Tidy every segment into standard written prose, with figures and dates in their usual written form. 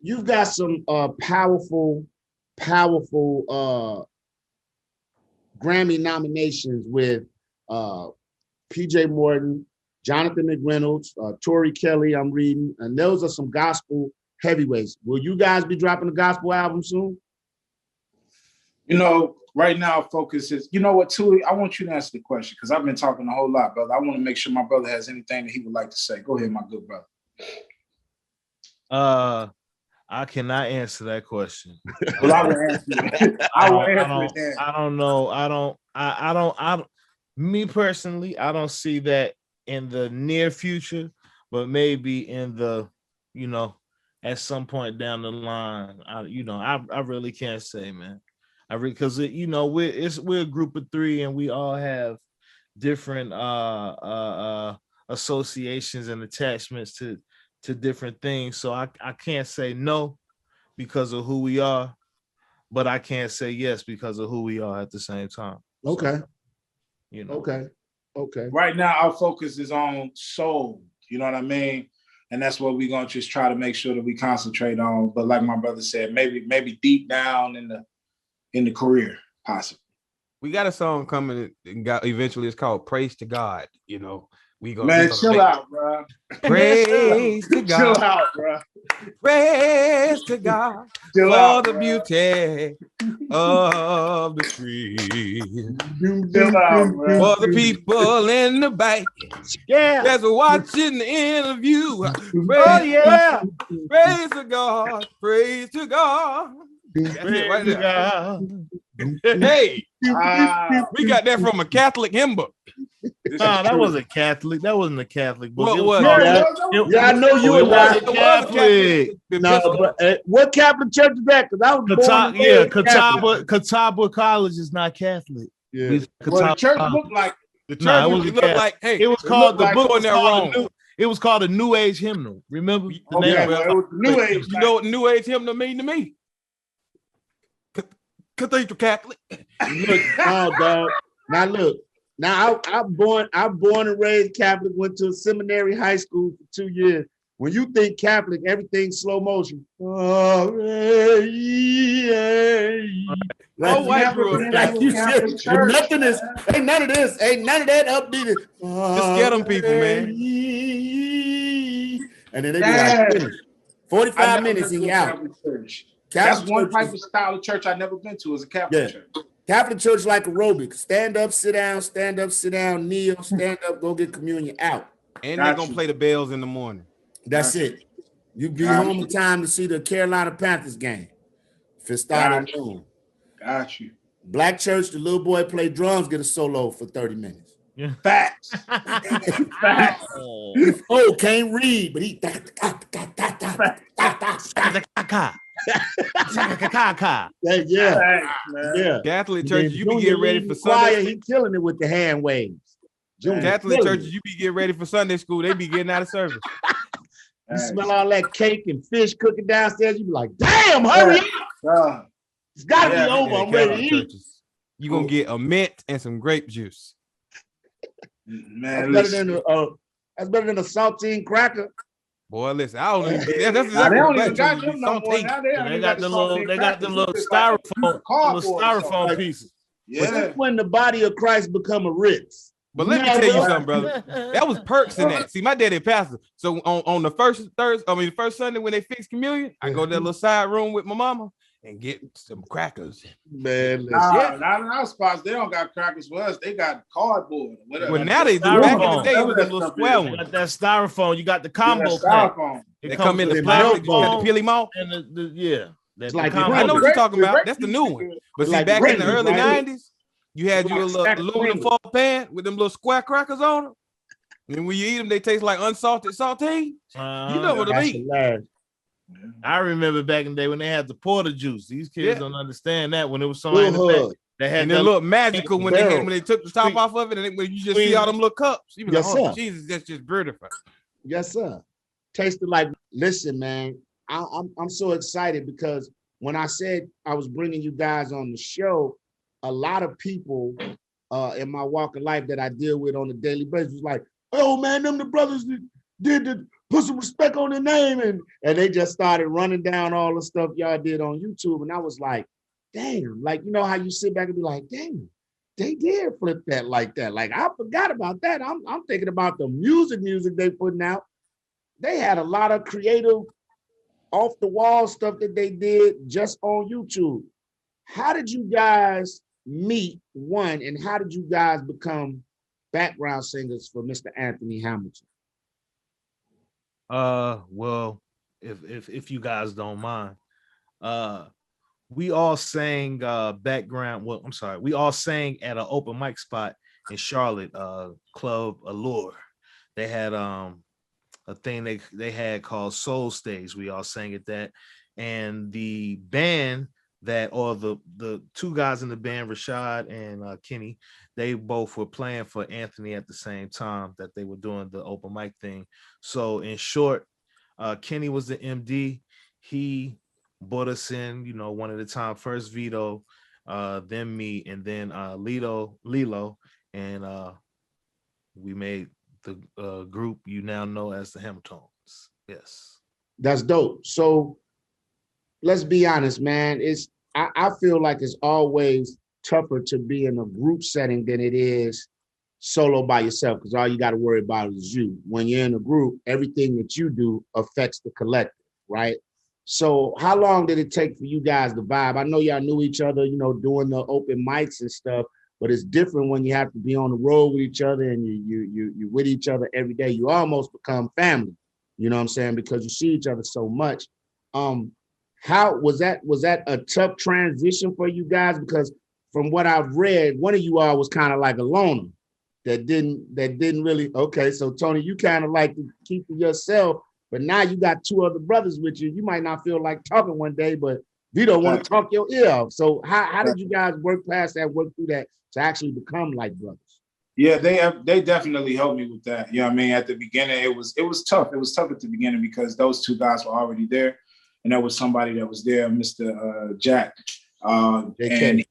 you've got some powerful Grammy nominations with PJ Morton, Jonathan McReynolds, Tori Kelly, I'm reading, and those are some gospel heavyweights. Will you guys be dropping a gospel album soon? Right now, focus is, you know what, Tui, I want you to answer the question because I've been talking a whole lot, brother. I want to make sure my brother has anything that he would like to say. Go ahead, my good brother. I cannot answer that question. Well, I will answer it. I don't know. Me personally, I don't see that in the near future, but maybe in the, at some point down the line. I really can't say, man. Because we're a group of three and we all have different associations and attachments to different things. So I can't say no because of who we are, but I can't say yes because of who we are at the same time. Okay. So, Okay. Right now, our focus is on soul. You know what I mean? And that's what we're gonna just try to make sure that we concentrate on. But like my brother said, maybe deep down in the career, possibly. We got a song coming eventually. It's called "Praise to God." We gonna man, chill out, bro. Praise to God. Chill out, bro. Praise to God Chill for out, the bro. beauty of the tree. Chill out, bro. For the people in the back, Yeah, that's watching the interview. Praise to God. Praise to God. That's it right there. Hey, we got that from a Catholic hymn book. No, that wasn't Catholic. That wasn't a Catholic book. What was it? Yeah, I know you It were not. was Catholic. No, but what Catholic church is that? Because I was born Catawba College is not Catholic. Yeah. Well, the church looked like The church Nah, it wasn't looked like, hey, it was called the like book. on there wrong. It was called a New Age hymnal. Remember? The okay, name well, it was New Age. You know what New Age hymnal mean to me? Cathedral Catholic. Look, no, dog. Now look. Now I'm born and raised Catholic. Went to a seminary high school for 2 years. When you think Catholic, everything's slow motion. My wife grew up like you said, ain't none of this, ain't none of that upbeat. Just scare them people, man. And then they be like, finish. 45 minutes and you out. That's one type of style of church I've never been to is a Catholic church. Catholic church like aerobics. Stand up, sit down, kneel, stand up, go get communion, out. And they're going to play the bells in the morning. That's it. You be home in time to see the Carolina Panthers game. If it started at noon. Got you. Black church, the little boy play drums, get a solo for 30 minutes. Yeah. Facts. Facts. Oh, can't read, but he yeah. Catholic church, you be getting ready for Sunday. He killing it with the hand waves. Catholic churches, you be getting ready for Sunday school. They be getting out of service. You smell all that cake and fish cooking downstairs. You be like, damn, hurry up. It's got to be over. I'm ready to eat. You're going to get a mint and some grape juice. Man, that's better than a saltine cracker. Boy, listen, I don't even. That's exactly they don't even got them no more. They got the little styrofoam pieces. Yeah. But that's when the body of Christ become a Ritz. But let me tell you something, brother. That was perks in that. See, my daddy pastor. So on the first Sunday when they fix communion, I go to that little side room with my mama and get some crackers. Man, not in our spots. They don't got crackers for us. They got cardboard. Whatever. Well, now they do. Back in the day, it was a little square one. You got that styrofoam. You got the combo pack. They come in the plastic. You got to peel them off. And yeah. That's like I know what you're talking about. That's the new one. But see, back in the early 90s, you had your little aluminum foil pan with them little square crackers on them. And when you eat them, they taste like unsalted saltine. You know what I mean. I remember back in the day when they had the porter juice. These kids don't understand that when it was somebody in the back. They had and they look magical when they took the top off of it, and when you just see all them little cups. You be like, oh, Jesus, that's just beautiful. Yes, sir. Tasted like. Listen, man, I'm so excited because when I said I was bringing you guys on the show, a lot of people in my walk of life that I deal with on a daily basis was like, oh man, them the brothers that did put some respect on the name. And they just started running down all the stuff y'all did on YouTube. And I was like, damn, like, you know how you sit back and be like, damn, they did flip that like that. Like, I forgot about that. I'm thinking about the music they putting out. They had a lot of creative off the wall stuff that they did just on YouTube. How did you guys meet, one, and how did you guys become background singers for Mr. Anthony Hamilton? Well, if you guys don't mind, we all sang background. Well, I'm sorry, we all sang at an open mic spot in Charlotte, Club Allure. They had a thing they had called Soul Stage. We all sang at that, and the band or the two guys in the band, Rashad and Kenny, they both were playing for Anthony at the same time that they were doing the open mic thing. So in short, Kenny was the MD. He brought us in, you know, one at a time. First Vito, then me, and then Lilo, and we made the group you now know as the Hamiltons. Yes, that's dope. So let's be honest, man. I feel like it's always tougher to be in a group setting than it is solo by yourself, because all you got to worry about is you. When you're in a group, everything that you do affects the collective, right? So how long did it take for you guys to vibe? I know y'all knew each other, you know, doing the open mics and stuff, but it's different when you have to be on the road with each other and you with each other every day. You almost become family, you know what I'm saying? Because you see each other so much. How was that a tough transition for you guys? Because from what I've read, one of you all was kind of like a loner that didn't really, okay, so Tony, you kind of like to keep to yourself, but now you got two other brothers with you. You might not feel like talking one day, but you don't want to talk your ear off. So how did you guys work past that, work through that to actually become like brothers? Yeah, they definitely helped me with that. You know what I mean? At the beginning, it was tough. It was tough at the beginning because those two guys were already there. And there was somebody that was there, Mr. Jack. JK. And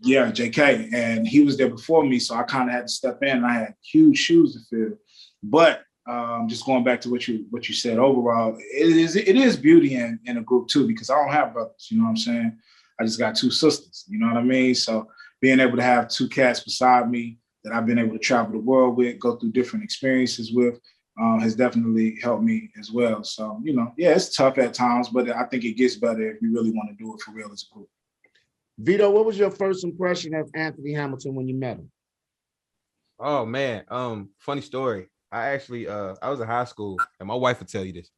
JK. And he was there before me. So I kind of had to step in and I had huge shoes to fill. But just going back to what you said overall, it is beauty in a group too, because I don't have brothers, you know what I'm saying? I just got two sisters, you know what I mean? So being able to have two cats beside me that I've been able to travel the world with, go through different experiences with, has definitely helped me as well. So, you know, yeah, it's tough at times, but I think it gets better if you really want to do it for real as a group. Vito, what was your first impression of Anthony Hamilton when you met him? Oh man, funny story. I actually I was in high school, and my wife would tell you this.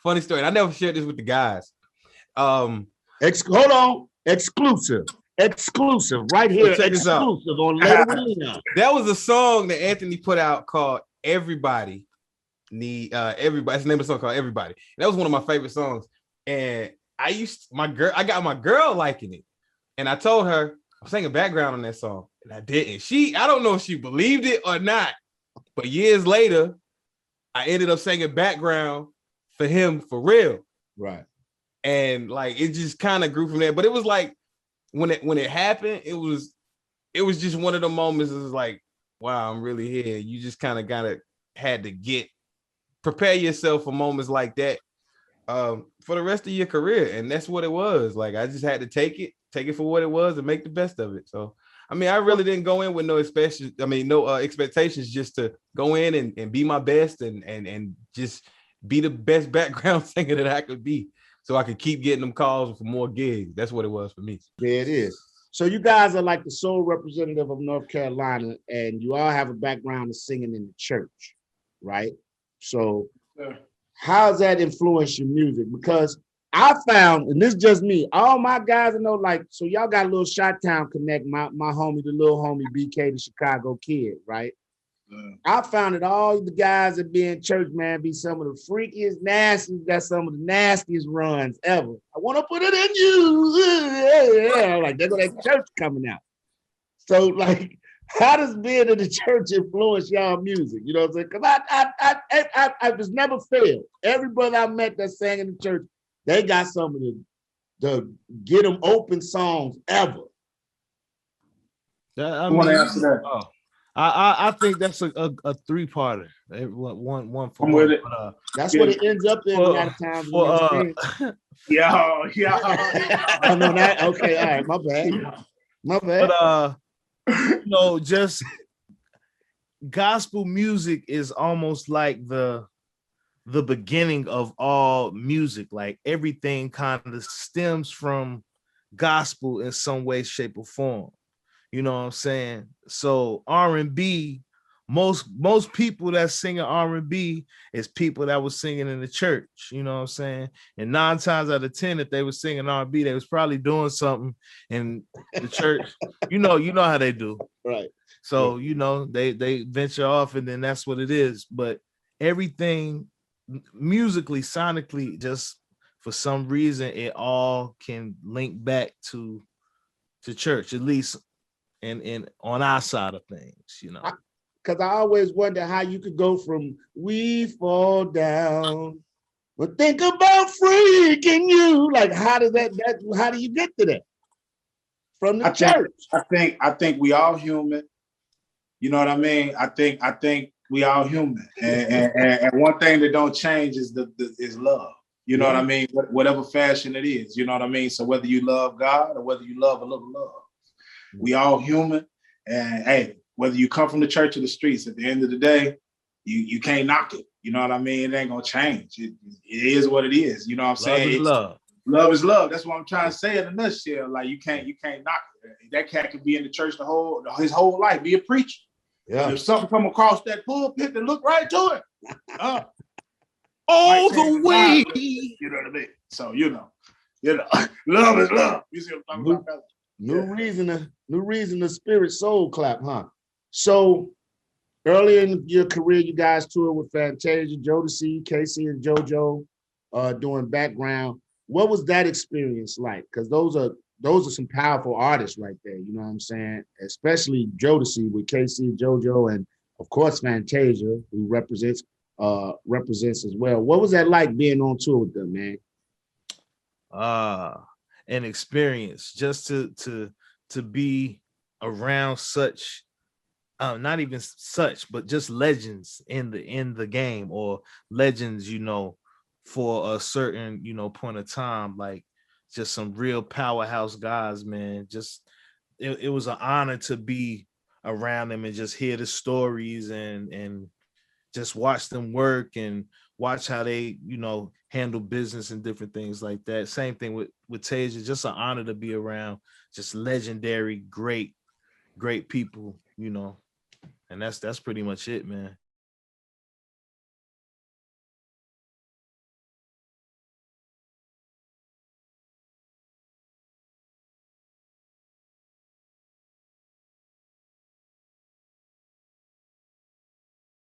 Funny story. And I never shared this with the guys. Hold on, exclusive right here. Check this out. Exclusive on Later with Leon. That was a song that Anthony put out called Everybody Need Everybody. That's the name of the song, called Everybody. That was one of my favorite songs. And I got my girl liking it. And I told her I'm singing background on that song. And I didn't. I don't know if she believed it or not. But years later, I ended up singing background for him for real. Right. And like it just kind of grew from there. But it was like when it happened, it was just one of the moments. It was like, wow, I'm really here. You just kind of had to prepare yourself for moments like that for the rest of your career. And that's what it was. Like I just had to take it for what it was and make the best of it. So I mean, I really didn't go in with no expectations, just to go in and be my best and just be the best background singer that I could be, so I could keep getting them calls for more gigs. That's what it was for me. There it is. So you guys are like the sole representative of North Carolina, and you all have a background of singing in the church, right? So how does that influence your music? Because I found, and this is just me, all my guys I know, like, so y'all got a little Chi-Town connect, my homie, the little homie BK, the Chicago kid, right? I found that all the guys that be in church, man, be some of the freakiest, nastiest, got some of the nastiest runs ever. I want to put it in you. Yeah, like, there go that church coming out. So, like, how does being in the church influence y'all music? You know what I'm saying? Because I just never failed. Every brother I met that sang in the church, they got some of the get them open songs ever. I want to answer that. I think that's a three-parter. One for I'm one. with it. But, That's what it ends up in a lot of times when they sing. Yeah. Oh no, that okay. All right, my bad. My bad. But just gospel music is almost like the beginning of all music. Like everything kind of stems from gospel in some way, shape, or form. You know what I'm saying? So R&B, most people that singing R&B is people that was singing in the church. You know what I'm saying? And 9 times out of 10, if they was singing R&B, they was probably doing something in the church. You know how they do. Right. So they venture off, and then that's what it is. But everything musically, sonically, just for some reason, it all can link back to church, at least in on our side of things, Because I always wonder how you could go from "we fall down," but think about freaking you. Like, how does that how do you get to that from the church? I think we all human. You know what I mean? I think we all human, and one thing that don't change is is love. You know what I mean? Whatever fashion it is, you know what I mean? So whether you love God or whether you love a little love, we all human. And hey, whether you come from the church or the streets, at the end of the day, you can't knock it. You know what I mean? It ain't gonna change. It is what it is. You know what I'm saying? Love is love. Love is love. That's what I'm trying to say in a nutshell. Like you can't knock it. That cat could be in the church his whole life, be a preacher. Yeah. If something come across that pulpit, then look right to it. All the way. You know what I mean? So love is love. You see what I'm talking about? New reason to spirit soul clap, huh? So earlier in your career, you guys toured with Fantasia, Jodeci, K-Ci and JoJo, doing background. What was that experience like? Because those are some powerful artists right there. You know what I'm saying? Especially Jodeci with K-Ci JoJo, and of course Fantasia, who represents as well. What was that like being on tour with them, man? An experience just to be around such not even such, but just legends in the game, or legends, for a certain, point of time, like just some real powerhouse guys, man. Just it was an honor to be around them and just hear the stories and just watch them work and watch how they, handle business and different things like that. Same thing with Tasia. Just an honor to be around just legendary, great people, and that's pretty much it, man.